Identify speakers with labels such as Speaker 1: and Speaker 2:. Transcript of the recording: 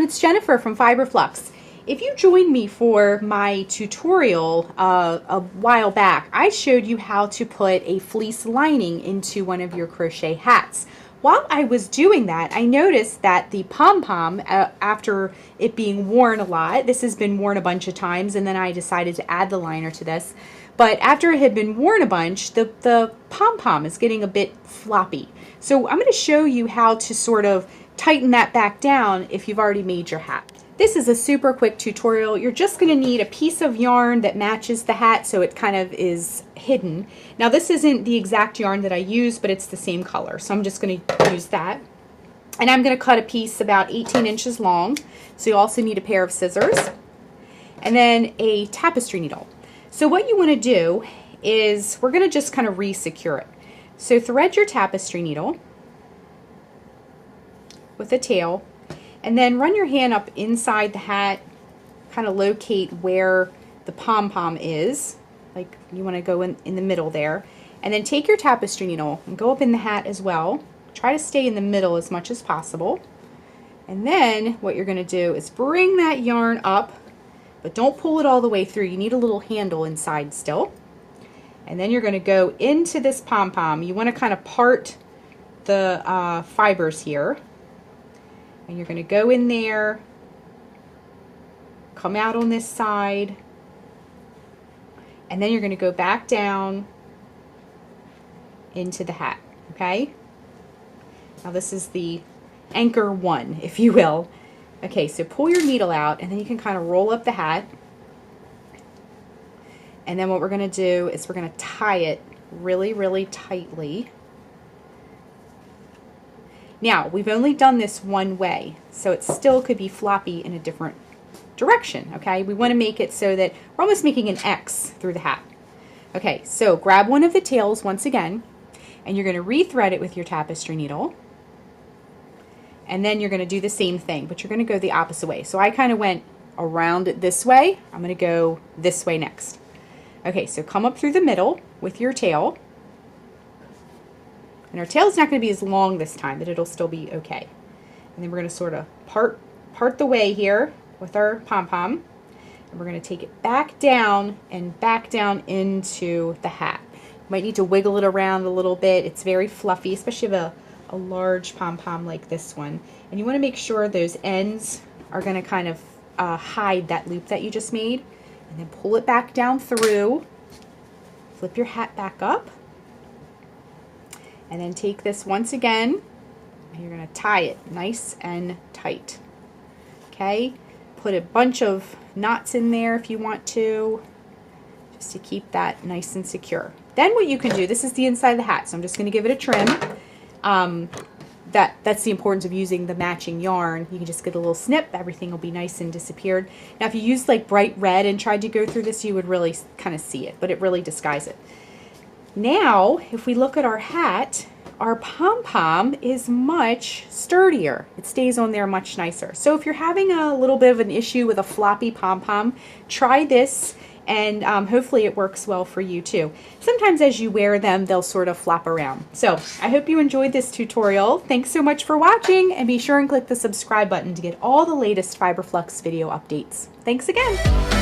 Speaker 1: it's Jennifer from Flux. If you joined me for my tutorial a while back, I showed you how to put a fleece lining into one of your crochet hats. While I was doing that, I noticed that the pom-pom, after it being worn a lot, this has been worn a bunch of times, and then I decided to add the liner to this, but after it had been worn a bunch, the pom-pom is getting a bit floppy. So I'm going to show you how to sort of tighten that back down if you've already made your hat. This is a super quick tutorial. You're just going to need a piece of yarn that matches the hat so it kind of is hidden. Now this isn't the exact yarn that I use, but it's the same color, so I'm just going to use that. And I'm going to cut a piece about 18 inches long, so you also need a pair of scissors and then a tapestry needle. So what you want to do is we're going to just kind of re-secure it. So thread your tapestry needle with a tail, and then run your hand up inside the hat, kind of locate where the pom-pom is, like you want to go in the middle there, and then take your tapestry needle and go up in the hat as well. Try to stay in the middle as much as possible. And then what you're going to do is bring that yarn up, but don't pull it all the way through. You need a little handle inside still. And then you're going to go into this pom-pom. You want to kind of part the fibers here. And you're going to go in there, come out on this side, and then you're going to go back down into the hat, okay? Now this is the anchor one, if you will. Okay, so pull your needle out, and then you can kind of roll up the hat. And then what we're going to do is we're going to tie it really, really tightly. Now, we've only done this one way, so it still could be floppy in a different direction, okay? We want to make it so that we're almost making an X through the hat. Okay, so grab one of the tails once again, and you're going to re-thread it with your tapestry needle. And then you're going to do the same thing, but you're going to go the opposite way. So I kind of went around it this way. I'm going to go this way next. Okay, so come up through the middle with your tail. And our tail's not going to be as long this time, but it'll still be okay. And then we're going to sort of part the way here with our pom-pom. And we're going to take it back down and back down into the hat. You might need to wiggle it around a little bit. It's very fluffy, especially if you have a large pom-pom like this one. And you want to make sure those ends are going to kind of hide that loop that you just made. And then pull it back down through. Flip your hat back up. And then take this once again, and you're going to tie it nice and tight. Okay? Put a bunch of knots in there if you want to, just to keep that nice and secure. Then what you can do, this is the inside of the hat, so I'm just going to give it a trim. That's the importance of using the matching yarn. You can just get a little snip, everything will be nice and disappeared. Now if you used like bright red and tried to go through this, you would really kind of see it, but it really disguises it. Now, if we look at our hat, our pom-pom is much sturdier. It stays on there much nicer. So if you're having a little bit of an issue with a floppy pom-pom, try this, and hopefully it works well for you too. Sometimes as you wear them, they'll sort of flop around. So I hope you enjoyed this tutorial. Thanks so much for watching, and be sure and click the subscribe button to get all the latest Flux video updates. Thanks again.